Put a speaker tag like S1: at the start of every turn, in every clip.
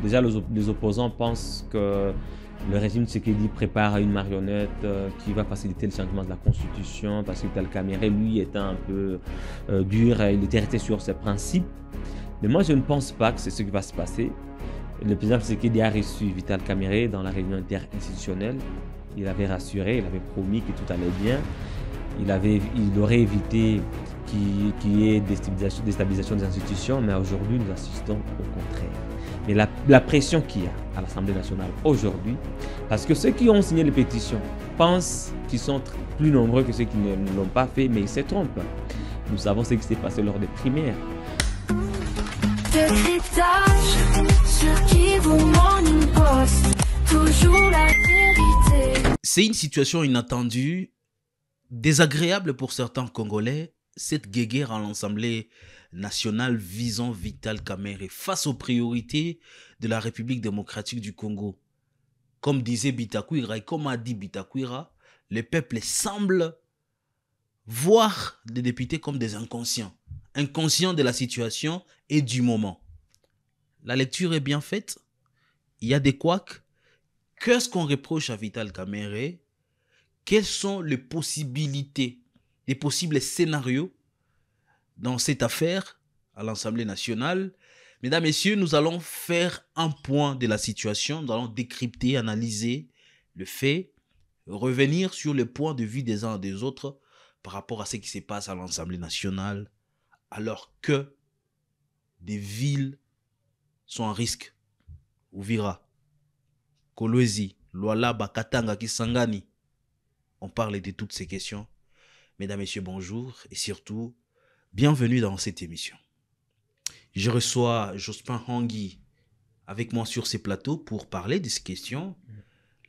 S1: déjà les opposants pensent que le régime Tshisekedi prépare une marionnette qui va faciliter le changement de la constitution parce que Vital Kamerhe, lui, était un peu dur, il était resté sur ses principes. Mais moi, je ne pense pas que c'est ce qui va se passer. Le président Tshisekedi a reçu Vital Kamerhe dans la réunion interinstitutionnelle. Il avait rassuré, il avait promis que tout allait bien. Il aurait évité qu'il y ait déstabilisation des institutions, mais aujourd'hui, nous assistons au contraire. Mais la pression qu'il y a à l'Assemblée nationale aujourd'hui, parce que ceux qui ont signé les pétitions pensent qu'ils sont plus nombreux que ceux qui ne l'ont pas fait, mais ils se trompent. Nous savons ce qui s'est passé lors des primaires.
S2: C'est une situation inattendue, désagréable pour certains Congolais, cette guéguerre à l'Assemblée nationale visant Vital Kamerhe face aux priorités de la République démocratique du Congo. Comme disait Bitakwira et comme a dit Bitakwira, le peuple semble voir les députés comme des inconscients, inconscients de la situation et du moment. La lecture est bien faite, il y a des couacs. Qu'est-ce qu'on reproche à Vital Kamerhe? Quelles sont les possibilités, les possibles scénarios dans cette affaire à l'Assemblée nationale? Mesdames, Messieurs, nous allons faire un point de la situation. Nous allons décrypter, analyser le fait, revenir sur le point de vue des uns et des autres par rapport à ce qui se passe à l'Assemblée nationale, alors que des villes sont en risque. Ouvira, Kolwezi, Lualaba, Katanga, Kisangani. On parle de toutes ces questions. Mesdames, Messieurs, bonjour et surtout, bienvenue dans cette émission. Je reçois Jospin Hangui avec moi sur ces plateaux pour parler de ces questions.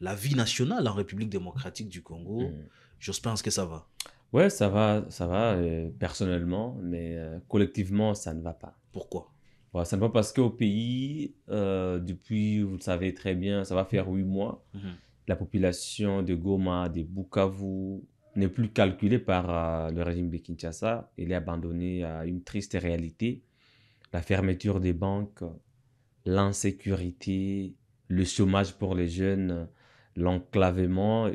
S2: La vie nationale en République démocratique du Congo. Jospin, est-ce que ça va?
S1: Ouais, ça va, personnellement, mais collectivement, ça ne va pas.
S2: Pourquoi?
S1: Ouais, ça ne va pas parce qu'au pays, depuis, vous le savez très bien, ça va faire 8 mois, la population de Goma, de Bukavu, n'est plus calculée par le régime de Kinshasa. Elle est abandonnée à une triste réalité. La fermeture des banques, l'insécurité, le chômage pour les jeunes, l'enclavement.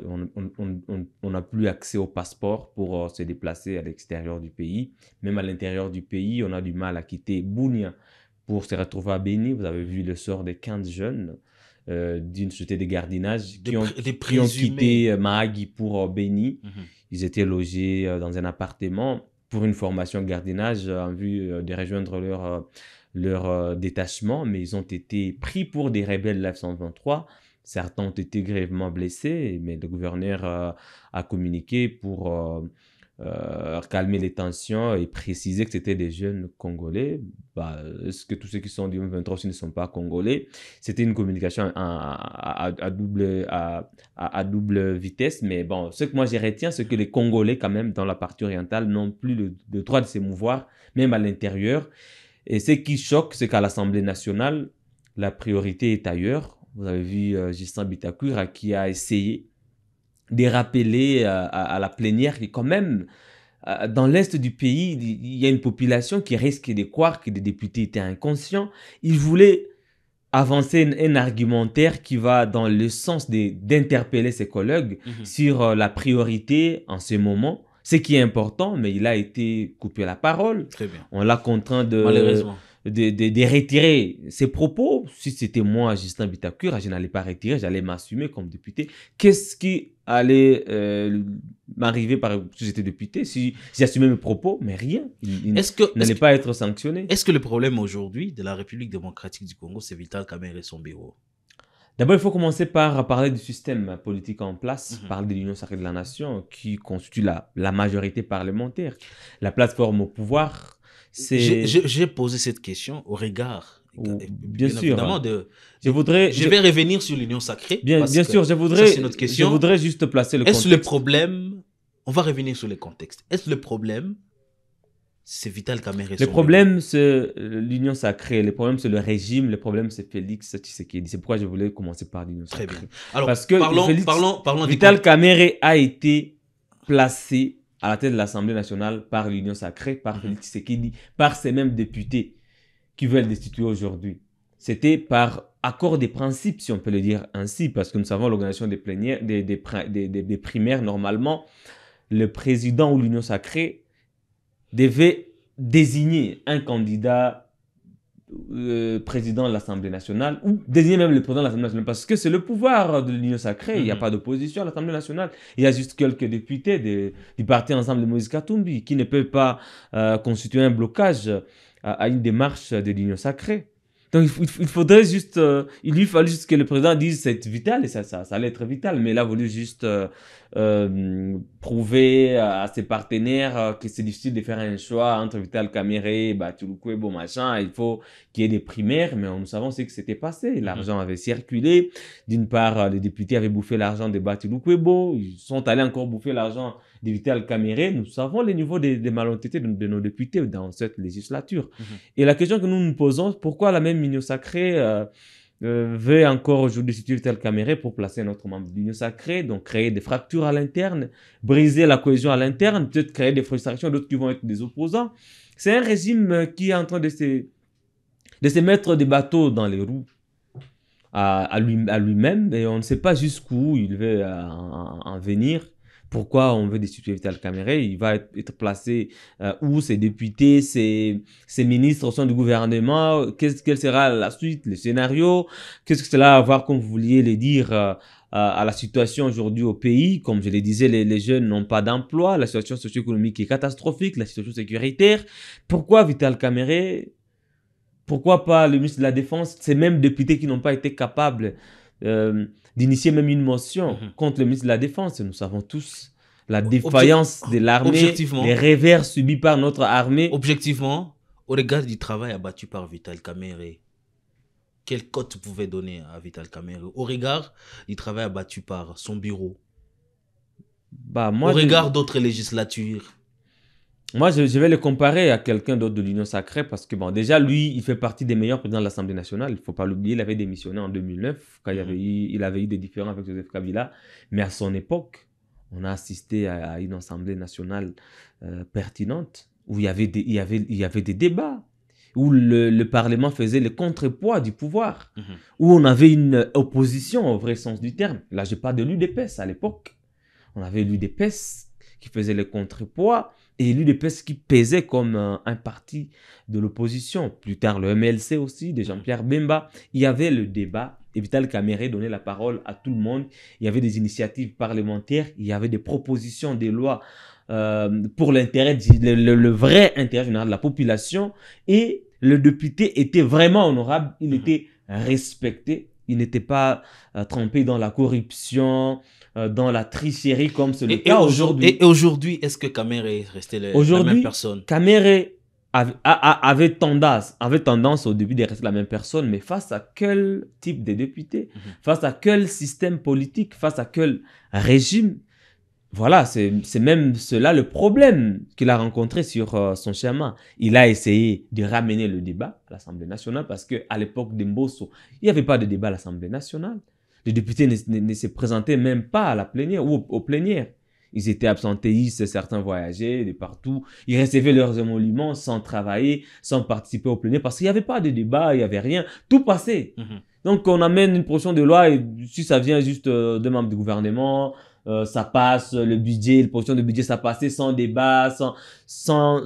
S1: On n'a plus accès au passeport pour se déplacer à l'extérieur du pays. Même à l'intérieur du pays, on a du mal à quitter Bunia pour se retrouver à Béni. Vous avez vu le sort des 15 jeunes d'une société de gardiennage qui ont quitté Mahagi pour Béni. Ils étaient logés dans un appartement pour une formation gardiennage en vue de rejoindre leur détachement, mais ils ont été pris pour des rebelles F-123. Certains ont été grièvement blessés, mais le gouverneur a communiqué pour calmer les tensions et préciser que c'était des jeunes Congolais. Est-ce que tous ceux qui sont du M23 aussi ne sont pas Congolais? C'était une communication à double vitesse, mais bon, ce que moi je retiens, c'est que les Congolais, quand même, dans la partie orientale, n'ont plus le droit de se mouvoir, même à l'intérieur. Et ce qui choque, c'est qu'à l'Assemblée nationale, la priorité est ailleurs. Vous avez vu Justin Bitakwira qui a essayé de rappeler à la plénière que quand même, dans l'est du pays, il y a une population qui risque de croire que les députés étaient inconscients. Il voulait avancer un argumentaire qui va dans le sens d'interpeller ses collègues sur la priorité en ce moment, ce qui est important, mais il a été coupé la parole.
S2: Très bien.
S1: On l'a contraint
S2: Malheureusement.
S1: de retirer ses propos. Si c'était moi, Justin Bitakwira, je n'allais pas retirer, j'allais m'assumer comme député. Qu'est-ce qui allait m'arriver si j'étais député, si j'assumais mes propos? Mais rien. Il n'allait pas être sanctionné.
S2: Est-ce que le problème aujourd'hui de la République démocratique du Congo, c'est Vital Kamerhe et son bureau?
S1: D'abord, il faut commencer par parler du système politique en place, parler de l'Union sacrée de la nation qui constitue la majorité parlementaire. La plateforme au pouvoir, c'est...
S2: J'ai posé cette question au regard,
S1: bien sûr.
S2: évidemment, je vais revenir sur l'Union sacrée.
S1: Bien sûr, je voudrais juste placer le contexte.
S2: Est-ce le problème... On va revenir sur les contextes. Est-ce le problème, c'est Vital Kamerhe?
S1: Le problème, c'est l'Union sacrée. Le problème, c'est le régime. Le problème, c'est Félix Tshisekedi. C'est pourquoi je voulais commencer par l'Union sacrée. Très bien.
S2: Alors,
S1: parce que
S2: parlons
S1: Vital Kamerhe a été placé à la tête de l'Assemblée nationale par l'Union sacrée, par Félix Tshisekedi, par ces mêmes députés qui veulent destituer aujourd'hui. C'était par accord des principes, si on peut le dire ainsi, parce que nous savons l'organisation des primaires, normalement, le président ou l'Union sacrée devait désigner un candidat président de l'Assemblée nationale ou désigner même le président de l'Assemblée nationale parce que c'est le pouvoir de l'Union sacrée. Il n'y a pas d'opposition à l'Assemblée nationale. Il y a juste quelques députés du parti Ensemble de Moïse Katumbi qui ne peuvent pas constituer un blocage à une démarche de l'Union sacrée. Donc, il faudrait juste, il lui fallait juste que le président dise c'est vital et ça allait être vital, mais il a voulu juste prouver à ses partenaires que c'est difficile de faire un choix entre Vital Kamerhe, Bathily machin, il faut qu'il y ait des primaires, mais nous savons ce que c'était passé. L'argent avait circulé. D'une part, les députés avaient bouffé l'argent de Bathily, ils sont allés encore bouffer l'argent de Vital Kamerhe. Nous savons les niveaux des malhonnêtetés de nos députés dans cette législature. Et la question que nous nous posons, pourquoi la même Union sacrée veut encore aujourd'hui situer Vital Kamerhe pour placer notre membre de l'Union sacrée, donc créer des fractures à l'interne, briser la cohésion à l'interne, peut-être créer des frustrations, d'autres qui vont être des opposants. C'est un régime qui est en train de se mettre des bateaux dans les roues à lui-même, et on ne sait pas jusqu'où il veut en venir. Pourquoi on veut destituer Vital Kamerhe? Il va être placé où ses députés, ses ministres au sein du gouvernement? Quelle sera la suite, le scénario? Qu'est-ce que cela va avoir, comme vous vouliez le dire, à la situation aujourd'hui au pays? Comme je le disais, les jeunes n'ont pas d'emploi, la situation socio-économique est catastrophique, la situation sécuritaire. Pourquoi Vital Kamerhe? Pourquoi pas le ministre de la Défense? Ces mêmes députés qui n'ont pas été capables d'initier même une motion contre le ministre de la Défense. Nous savons tous la défaillance de l'armée, les revers subis par notre armée.
S2: Objectivement, au regard du travail abattu par Vital Kamerhe, quelle cote vous pouvez donner à Vital Kamerhe au regard du travail abattu par son bureau, au regard d'autres législatures?
S1: Moi, je vais le comparer à quelqu'un d'autre de l'Union sacrée parce que, bon, déjà, lui, il fait partie des meilleurs présidents de l'Assemblée nationale. Il ne faut pas l'oublier, il avait démissionné en 2009 quand il avait eu des différends avec Joseph Kabila. Mais à son époque, on a assisté à une Assemblée nationale pertinente où il y avait des débats, où le Parlement faisait le contrepoids du pouvoir, où on avait une opposition au vrai sens du terme. Là, je parle de l'UDPS à l'époque. On avait l'UDPS qui faisait le contrepoids et l'UDPS qui pesait comme un parti de l'opposition. Plus tard, le MLC aussi, de Jean-Pierre Bemba. Il y avait le débat et Vital Kamerhe donnait la parole à tout le monde. Il y avait des initiatives parlementaires, il y avait des propositions, des lois pour l'intérêt, le vrai intérêt général de la population. Et le député était vraiment honorable, il était respecté. Il n'était pas trempé dans la corruption, dans la tricherie comme c'est le cas aujourd'hui.
S2: Et aujourd'hui, est-ce que Kamerhe est resté la même personne?
S1: Kamerhe avait tendance au début de rester la même personne, mais face à quel type de député, face à quel système politique, face à quel régime? Voilà, c'est même cela le problème qu'il a rencontré sur son chemin. Il a essayé de ramener le débat à l'Assemblée nationale parce qu'à l'époque d'Mbosso, il n'y avait pas de débat à l'Assemblée nationale. Les députés ne se présentaient même pas à la plénière ou aux plénières. Ils étaient absentéistes, certains voyageaient de partout. Ils recevaient leurs émoluments sans travailler, sans participer aux plénières parce qu'il n'y avait pas de débat, il n'y avait rien. Tout passait. Donc, on amène une proposition de loi et si ça vient juste d'un membre du gouvernement, ça passe, le budget, la position de budget, ça passait sans débat, sans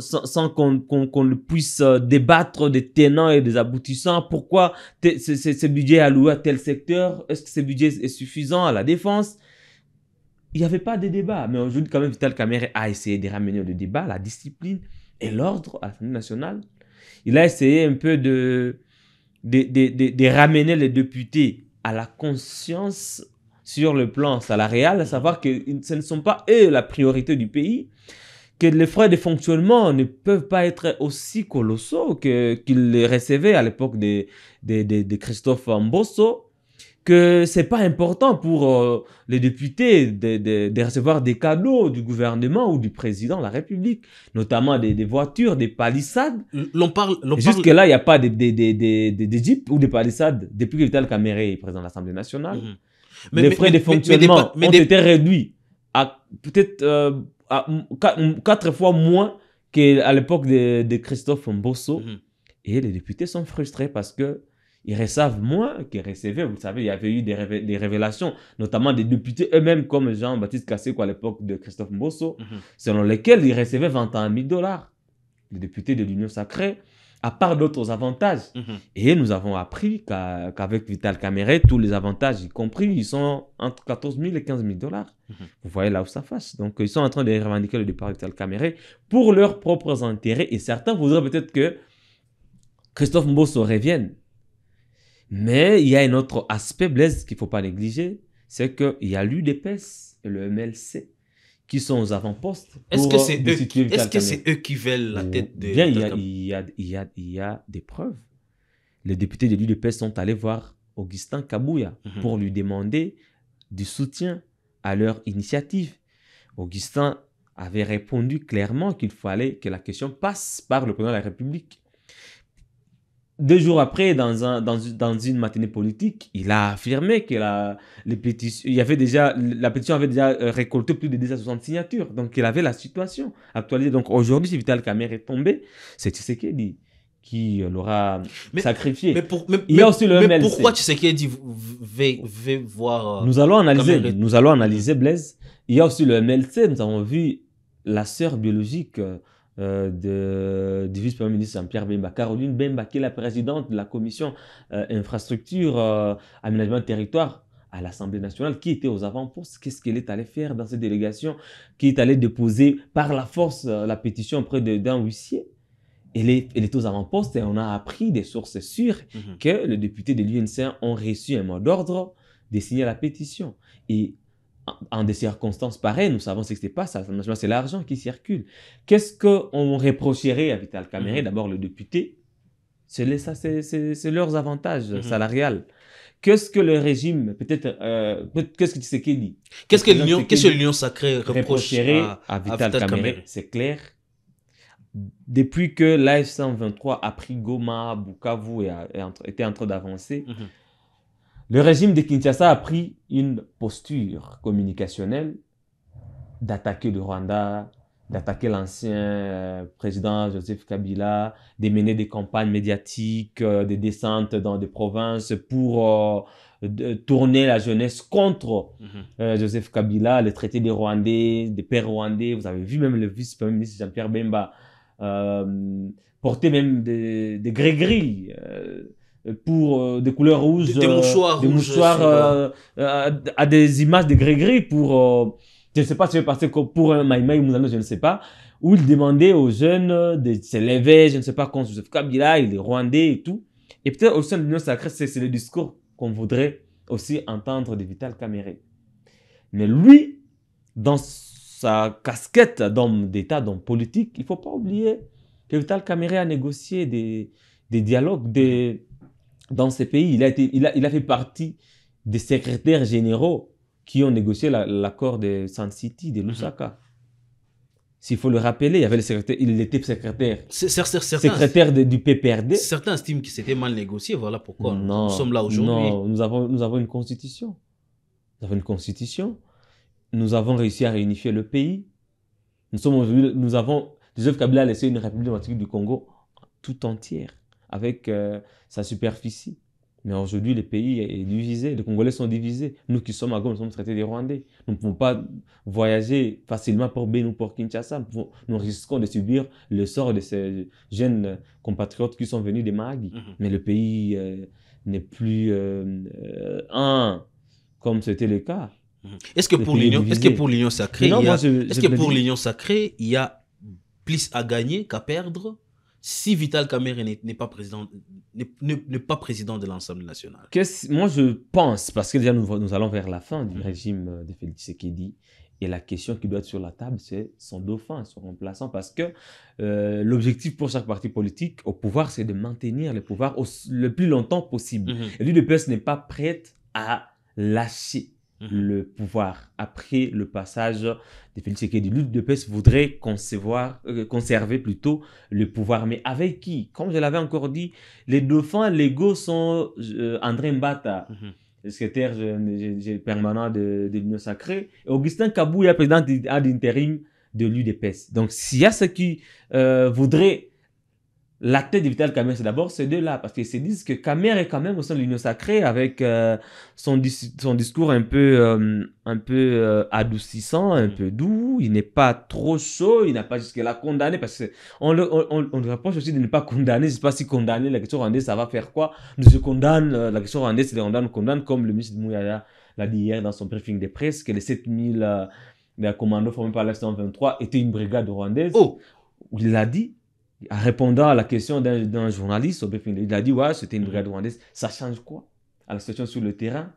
S1: qu'on puisse débattre des tenants et des aboutissants. Pourquoi ce budget est alloué à tel secteur? Est-ce que ce budget est suffisant à la défense? Il n'y avait pas de débat. Mais aujourd'hui, quand même, Vital Kamerhe a essayé de ramener le débat, la discipline et l'ordre à l'Assemblée nationale. Il a essayé un peu de ramener les députés à la conscience sur le plan salarial, à savoir que ce ne sont pas eux la priorité du pays, que les frais de fonctionnement ne peuvent pas être aussi colossaux qu'ils les recevaient à l'époque de Christophe Mbosso, que c'est pas important pour les députés de recevoir des cadeaux du gouvernement ou du président de la République, notamment des voitures, des palissades. Jusque-là, il n'y a pas des jeeps ou des palissades depuis que Vital Kamerhe est président de l'Assemblée nationale. Les frais de fonctionnement ont été réduits à peut-être 4 fois moins qu'à l'époque de Christophe Mbosso. Et les députés sont frustrés parce que ils reçoivent moins qu'ils recevaient. Vous savez, il y avait eu des révélations, notamment des députés eux-mêmes, comme Jean-Baptiste Kasseko à l'époque de Christophe Mbosso, selon lesquels ils recevaient 21 000 $. Les députés de l'Union sacrée, à part d'autres avantages. Et nous avons appris qu'avec Vital Kamerhe, tous les avantages, y compris, ils sont entre 14 000 et 15 000 $. Vous voyez là où ça fâche. Donc, ils sont en train de revendiquer le départ de Vital Kamerhe pour leurs propres intérêts. Et certains voudraient peut-être que Christophe Mbosso revienne. Mais il y a un autre aspect, Blaise, qu'il ne faut pas négliger, c'est qu'il y a l'UDPS et le MLC qui sont aux avant-postes.
S2: Est-ce que c'est eux qui veulent la tête de...
S1: Bien, il y a des preuves. Les députés de l'UDPS sont allés voir Augustin Kabouya pour lui demander du soutien à leur initiative. Augustin avait répondu clairement qu'il fallait que la question passe par le président de la République. 2 jours après, dans une matinée politique, il a affirmé que la pétition avait déjà récolté plus de 260 signatures. Donc, il avait la situation actualisée. Donc, aujourd'hui, si Vital Kamerhe est tombé, c'est Tshisekedi qui l'aura sacrifié. Il y a aussi le MLC.
S2: Mais pourquoi Tshisekedi veut voir...
S1: Nous allons analyser, Blaise. Il y a aussi le MLC. Nous avons vu la sœur biologique du vice-premier ministre Jean-Pierre Bemba, Caroline Bemba, qui est la présidente de la commission infrastructure, aménagement de territoire à l'Assemblée nationale, qui était aux avant-postes. Qu'est-ce qu'elle est allée faire dans cette délégation, qui est allée déposer par la force la pétition auprès d'un huissier. Elle est aux avant-postes et on a appris des sources sûres que les députés de l'UNC ont reçu un mot d'ordre de signer la pétition. Et en des circonstances pareilles, nous savons ce qui se passe. C'est l'argent qui circule. Qu'est-ce qu'on reprocherait à Vital Kamerhe? D'abord, le député, c'est leurs avantages salariales. Qu'est-ce que le régime, qu'est-ce que Tshisekedi dit?
S2: Qu'est-ce que l'Union sacrée reprocherait
S1: à Vital Kamerhe? C'est clair. Depuis que l'AF123 a pris Goma, Bukavu et était en train d'avancer, le régime de Kinshasa a pris une posture communicationnelle d'attaquer le Rwanda, d'attaquer l'ancien président Joseph Kabila, de mener des campagnes médiatiques, des descentes dans des provinces pour tourner la jeunesse contre Joseph Kabila, le traité des Rwandais, des pères rwandais. Vous avez vu même le vice-premier ministre Jean-Pierre Bemba porter même des gris-gris pour des couleurs rouges,
S2: des mouchoirs
S1: à des images de gris-gris pour, je ne sais pas si c'est passé pour un Maïmaï Mouzano, je ne sais pas, où il demandait aux jeunes de se lever, je ne sais pas, contre Joseph Kabila, il est rwandais et tout. Et peut-être au sein de l'Union sacrée, c'est le discours qu'on voudrait aussi entendre de Vital Kamerhe. Mais lui, dans sa casquette d'homme d'État, d'homme politique, il ne faut pas oublier que Vital Kamerhe a négocié des dialogues dans ces pays. Il a fait partie des secrétaires généraux qui ont négocié l'accord de Sun City, de Lusaka. S'il faut le rappeler, il était secrétaire du PPRD.
S2: Certains estiment que c'était mal négocié, voilà pourquoi nous sommes là aujourd'hui.
S1: Non, nous avons une constitution. Nous avons une constitution. Nous avons réussi à réunifier le pays. Joseph Kabila a laissé une république démocratique du Congo tout entière, avec sa superficie. Mais aujourd'hui, le pays est divisé. Les Congolais sont divisés. Nous qui sommes à Goma, nous sommes traités des Rwandais. Nous ne pouvons pas voyager facilement pour Beni ou pour Kinshasa. Nous risquons de subir le sort de ces jeunes compatriotes qui sont venus des Mahagi. Mais le pays n'est plus comme c'était le cas.
S2: Est-ce que pour l'Union sacrée, il y a plus à gagner qu'à perdre si Vital Kamerhe n'est pas président de l'Assemblée nationale?
S1: Moi, je pense, parce que déjà nous allons vers la fin du régime de Félix Tshisekedi, et la question qui doit être sur la table, c'est son dauphin, son remplaçant, parce que l'objectif pour chaque parti politique au pouvoir, c'est de maintenir le pouvoir le plus longtemps possible. Et l'UDPS n'est pas prête à lâcher le pouvoir après le passage de Félix Tshisekedi. L'UDPS voudrait conserver plutôt le pouvoir. Mais avec qui? Comme je l'avais encore dit, les dauphins légaux sont André Mbata, le secrétaire permanent de l'Union sacrée, et Augustin Kabouya, président d'intérim de l'UDPS. Donc, s'il y a ceux qui voudraient la tête de Vital Kamerhe, c'est d'abord ces deux-là, parce qu'ils se disent que Kamerhe est quand même au sein de l'Union sacrée avec son discours un peu adoucissant, un peu doux. Il n'est pas trop chaud, il n'a pas jusque-là condamné, parce qu'on on le reproche aussi de ne pas condamner. Je ne sais pas si condamner la question rwandaise, ça va faire quoi. Mais je condamne la question rwandaise, c'est on condamne, comme le ministre Mouyaya l'a dit hier dans son briefing de presse, que les 7000 commandos formés par l'F-123 étaient une brigade rwandaise.
S2: Oh!
S1: Il l'a dit. En répondant à la question d'un journaliste, il a dit ouais, c'était une brigade rwandaise. Ça change quoi à la situation sur le terrain?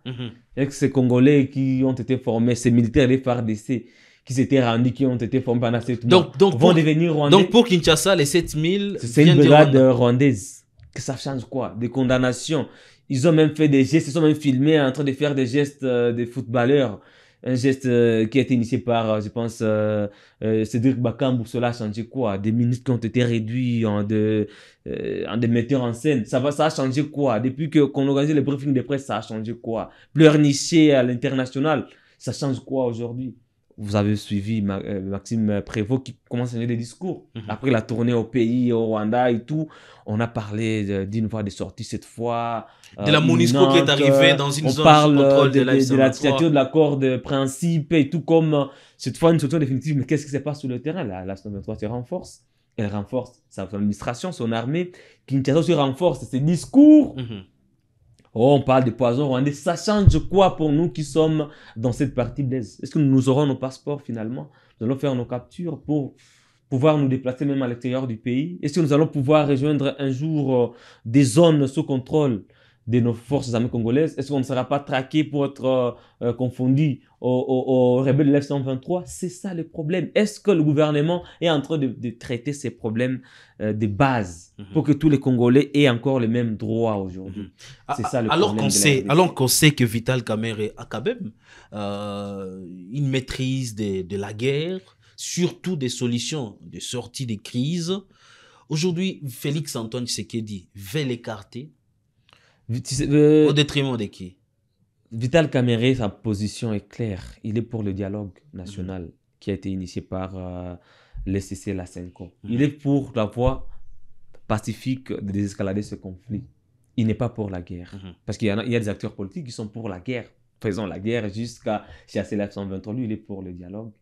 S1: Avec ces Congolais qui ont été formés, ces militaires des FARDC qui s'étaient rendus, qui ont été formés pendant 7 mois, vont devenir rwandais.
S2: Donc pour Kinshasa, les 7000
S1: c'est une brigade rwandaise. Que ça change quoi? Des condamnations. Ils ont même fait des gestes, ils sont même filmés en train de faire des gestes des footballeurs. Un geste qui a été initié par, je pense, Cédric Bakambu. Cela a changé quoi? Des ministres qui ont été réduits en des metteurs en scène. Ça a changé quoi? Depuis qu'on organise les briefings de presse, ça a changé quoi? Pleurnicher à l'international, ça change quoi aujourd'hui? Vous avez suivi Maxime Prévost qui commence à changer des discours. Après la tournée au pays, au Rwanda et tout, on a parlé d'une voie de sortie cette fois.
S2: De la MONUSCO qui est arrivée dans une zone
S1: sous contrôle
S2: de
S1: la signature de l'accord de principe et tout, comme cette fois une solution définitive. Mais qu'est-ce qui se passe sur le terrain? La 23 se renforce. Elle renforce son administration, son armée. Kinshasa se renforce ses discours. Oh, on parle de poison rwandais. Ça change quoi pour nous qui sommes dans cette partie de l'Est? Est-ce que nous aurons nos passeports finalement? Nous allons faire nos captures pour pouvoir nous déplacer même à l'extérieur du pays? Est-ce que nous allons pouvoir rejoindre un jour des zones sous contrôle de nos forces armées congolaises? Est-ce qu'on ne sera pas traqué pour être confondu aux rebelles de l'F-123? C'est ça le problème. Est-ce que le gouvernement est en train de traiter ces problèmes de base pour que tous les Congolais aient encore les mêmes droits aujourd'hui? C'est ça le problème.
S2: Alors qu'on sait que Vital Kamerhe a quand même une maîtrise de la guerre, surtout des solutions de sortie des crises. Aujourd'hui, Félix Antoine Tshisekedi veut l'écarter. Au détriment de qui?
S1: Vital Kamerhe, sa position est claire. Il est pour le dialogue national qui a été initié par l'SCC et la CENCO. Il est pour la voie pacifique de désescalader ce conflit. Il n'est pas pour la guerre. Parce qu'il y a des acteurs politiques qui sont pour la guerre. Faisons la guerre jusqu'à chasser l'F-123. Lui, il est pour le dialogue.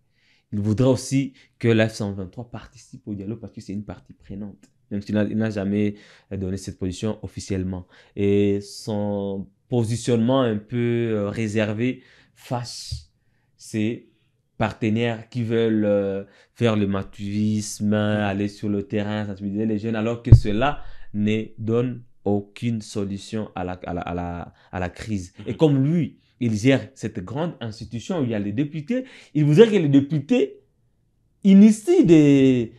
S1: Il voudrait aussi que l'F-123 participe au dialogue parce que c'est une partie prenante. Même s'il n'a jamais donné cette position officiellement. Et son positionnement un peu réservé fâche ses partenaires qui veulent faire le matouisme, aller sur le terrain, sensibiliser les jeunes, alors que cela ne donne aucune solution à la crise. Et comme lui, il gère cette grande institution où il y a les députés, il voudrait que les députés initient des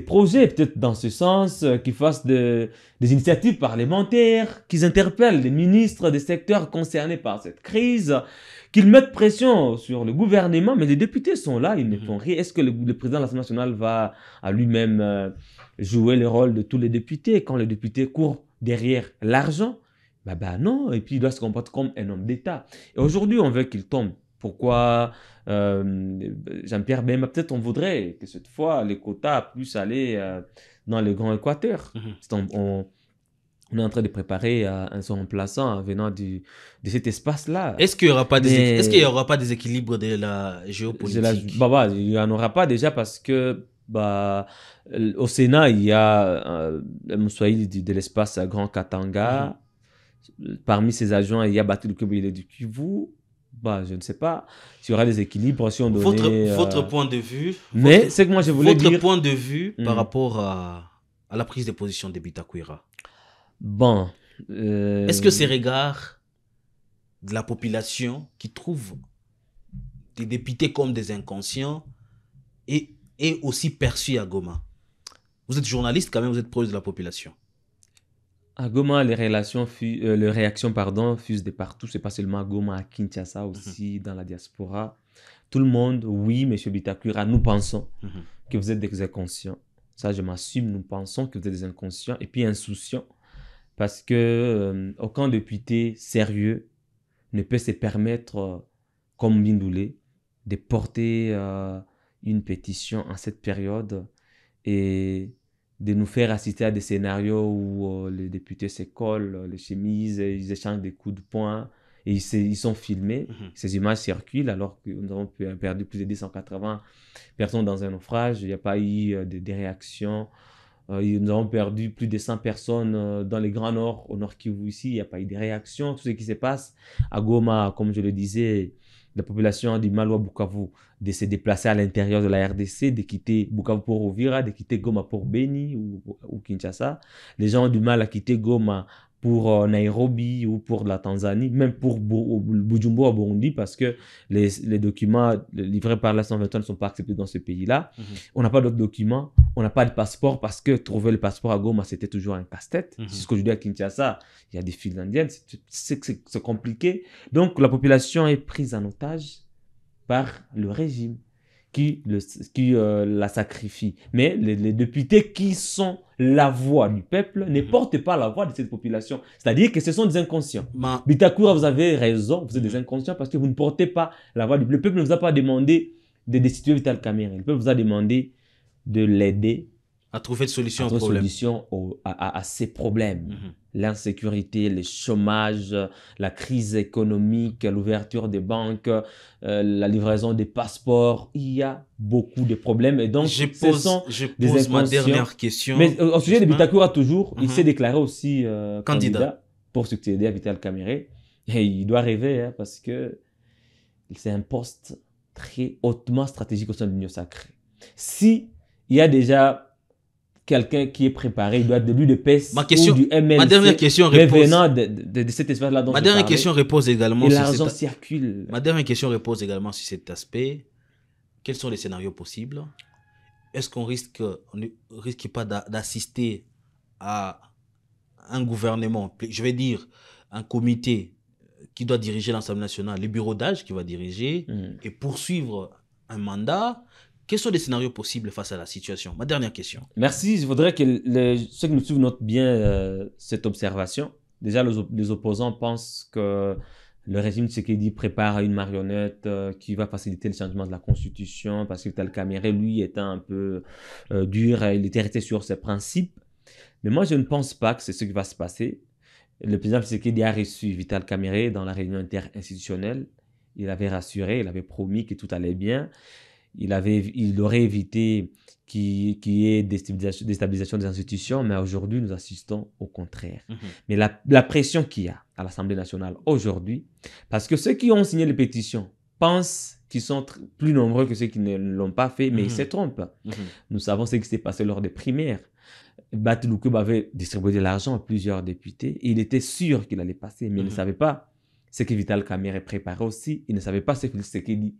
S1: projets peut-être dans ce sens, qu'ils fassent des initiatives parlementaires, qu'ils interpellent les ministres des secteurs concernés par cette crise, qu'ils mettent pression sur le gouvernement, mais les députés sont là, ils ne font rien. Est-ce que le président de l'Assemblée nationale va à lui-même jouer le rôle de tous les députés quand les députés courent derrière l'argent? Non, et puis il doit se comporter comme un homme d'État. Et aujourd'hui, on veut qu'il tombe. Pourquoi Jean-Pierre Bemba, peut-être on voudrait que cette fois les quotas puissent aller dans le Grand Équateur. On est en train de préparer un son remplaçant venant de cet espace-là.
S2: Est-ce qu'il n'y aura pas des équilibres de la géopolitique?
S1: Il n'y en aura pas déjà parce que au Sénat, il y a Moussaïli de l'espace Grand Katanga. Parmi ses agents, il y a Batu Lukebile du Kivu. Je ne sais pas s'il y aura des équilibres si on donnait...
S2: Votre point de vue...
S1: Mais c'est que moi je voulais dire...
S2: Votre point de vue par rapport à la prise de position de Bitakwira. Est-ce que ces regards de la population qui trouve des députés comme des inconscients est aussi perçu à Goma? Vous êtes journaliste quand même, vous êtes proche de la population.
S1: À Goma, les réactions fusent de partout. C'est pas seulement à Goma, à Kinshasa aussi, dans la diaspora. Tout le monde, oui, M. Bitakwira, nous pensons que vous êtes des inconscients. Ça, je m'assume, nous pensons que vous êtes des inconscients et puis insouciants. Parce que aucun député sérieux ne peut se permettre, comme Bindoulé, de porter une pétition en cette période et de nous faire assister à des scénarios où les députés se collent les chemises, ils échangent des coups de poing et ils sont filmés. Ces images circulent alors que nous avons perdu plus de 280 personnes dans un naufrage. Il n'y a pas eu de réactions. Nous avons perdu plus de 100 personnes dans les Grands Nord, au Nord Kivu ici. Il n'y a pas eu de réactions. Tout ce qui se passe à Goma, comme je le disais, la population a du mal à Bukavu de se déplacer à l'intérieur de la RDC, de quitter Bukavu pour Uvira, de quitter Goma pour Beni ou Kinshasa. Les gens ont du mal à quitter Goma pour Nairobi ou pour la Tanzanie, même pour Bujumbura, Burundi, parce que les documents livrés par la 121 ne sont pas acceptés dans ce pays-là. On n'a pas d'autres documents, on n'a pas de passeport parce que trouver le passeport à Goma, c'était toujours un casse-tête. C'est ce que je dis à Kinshasa, il y a des files indiennes, c'est compliqué. Donc la population est prise en otage par le régime qui la sacrifie. Mais les députés qui sont la voix du peuple ne portent pas la voix de cette population. C'est-à-dire que ce sont des inconscients. Bitakura, vous avez raison, vous êtes des inconscients parce que vous ne portez pas la voix du peuple. Le peuple ne vous a pas demandé de destituer Vital Kamerhe. Le peuple vous a demandé de l'aider
S2: à trouver une solution,
S1: à ces problèmes. L'insécurité, le chômage, la crise économique, l'ouverture des banques, la livraison des passeports. Il y a beaucoup de problèmes. Et donc,
S2: je pose ma dernière question.
S1: Mais au sujet de Bitakura, toujours, il s'est déclaré aussi candidat pour succéder à Vital Kamerhe. Et il doit rêver hein, parce que c'est un poste très hautement stratégique au sein de l'Union sacrée. Si il y a déjà quelqu'un qui est préparé, il doit être de l'UDPS ou du MLC.
S2: Ma dernière question repose...
S1: venant de cet espace-là dont
S2: ma dernière question repose également
S1: et l'argent circule.
S2: Ma dernière question repose également sur cet aspect. Quels sont les scénarios possibles? Est-ce qu'on risque pas d'assister à un gouvernement, je vais dire un comité qui doit diriger l'Assemblée nationale, le bureau d'âge qui va diriger et poursuivre un mandat? Quels sont les scénarios possibles face à la situation? Ma dernière question.
S1: Merci. Je voudrais que ceux qui nous suivent notent bien cette observation. Déjà, les opposants pensent que le régime Tshisekedi prépare une marionnette qui va faciliter le changement de la Constitution parce que Vital Kamerhe, lui, était un peu dur. Il était resté sur ses principes. Mais moi, je ne pense pas que c'est ce qui va se passer. Le président Tshisekedi a reçu Vital Kamerhe dans la réunion interinstitutionnelle. Il avait rassuré, il avait promis que tout allait bien. Il aurait évité qu'il y ait déstabilisation des institutions, mais aujourd'hui, nous assistons au contraire. Mais la pression qu'il y a à l'Assemblée nationale aujourd'hui, parce que ceux qui ont signé les pétitions pensent qu'ils sont plus nombreux que ceux qui ne l'ont pas fait, mais ils se trompent. Nous savons ce qui s'est passé lors des primaires. Bati Lukwebo avait distribué de l'argent à plusieurs députés et il était sûr qu'il allait passer, mais il ne savait pas ce que Vital Kamerhe préparait aussi. Il ne savait pas ce qu'il dit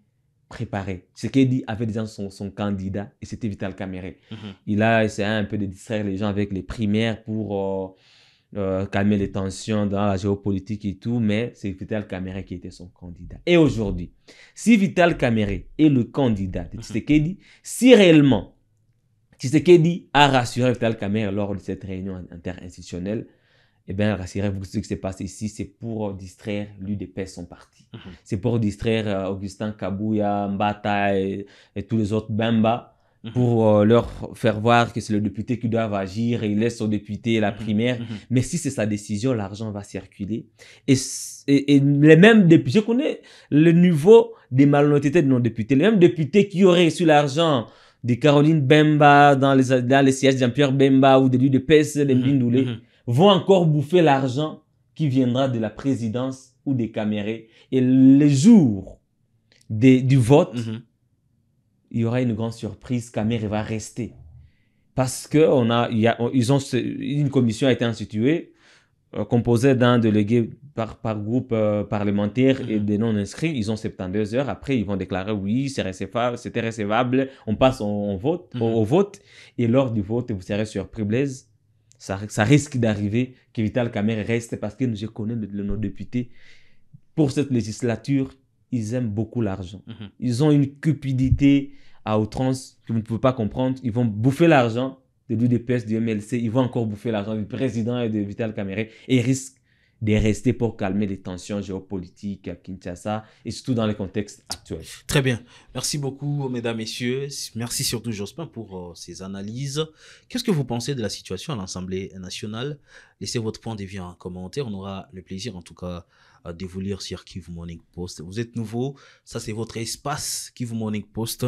S1: préparé. Tshisekedi avait déjà son candidat et c'était Vital Kamerhe. Il a essayé un peu de distraire les gens avec les primaires pour calmer les tensions dans la géopolitique et tout, mais c'est Vital Kamerhe qui était son candidat. Et aujourd'hui, si Vital Kamerhe est le candidat de Tshisekedi, si réellement Tshisekedi a rassuré Vital Kamerhe lors de cette réunion interinstitutionnelle, eh bien, rassurez-vous que ce qui s'est passé ici, c'est pour distraire l'UDPS, son parti. C'est pour distraire Augustin Kabouya, Mbata et tous les autres Bemba, pour leur faire voir que c'est le député qui doit agir et il laisse au député la primaire. Mais si c'est sa décision, l'argent va circuler. Et les mêmes députés, je connais le niveau des malhonnêtetés de nos députés, les mêmes députés qui auraient reçu l'argent de Caroline Bemba dans les sièges de Jean-Pierre Bemba ou de l'UDPS, les Bindoulé, vont encore bouffer l'argent qui viendra de la présidence ou des Kamerhe. Et le jour du vote, il y aura une grande surprise, Kamerhe va rester. Parce que une commission a été instituée, composée d'un délégué par groupe parlementaire et des non-inscrits. Ils ont 72 heures. Après, ils vont déclarer oui, c'était recevable. On passe au vote. Et lors du vote, vous serez surpris, Blaise. Ça risque d'arriver que Vital Kamerhe reste parce que je connais nos députés. Pour cette législature, ils aiment beaucoup l'argent. Ils ont une cupidité à outrance que vous ne pouvez pas comprendre. Ils vont bouffer l'argent de l'UDPS, du MLC. Ils vont encore bouffer l'argent du président et de Vital Kamerhe. Et ils risquent de rester pour calmer les tensions géopolitiques à Kinshasa et surtout dans les contextes actuels.
S2: Très bien. Merci beaucoup, mesdames, messieurs. Merci surtout, Jospin, pour ces analyses. Qu'est-ce que vous pensez de la situation à l'Assemblée nationale? Laissez votre point de vue en commentaire. On aura le plaisir, en tout cas, de vous lire sur Kivu Morning Post. Vous êtes nouveau. Ça, c'est votre espace Kivu Morning Post.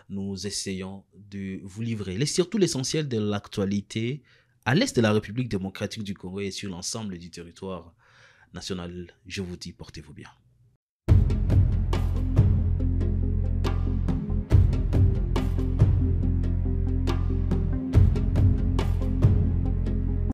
S2: Nous essayons de vous livrer surtout l'essentiel de l'actualité à l'est de la République démocratique du Congo et sur l'ensemble du territoire national. Je vous dis, portez-vous bien.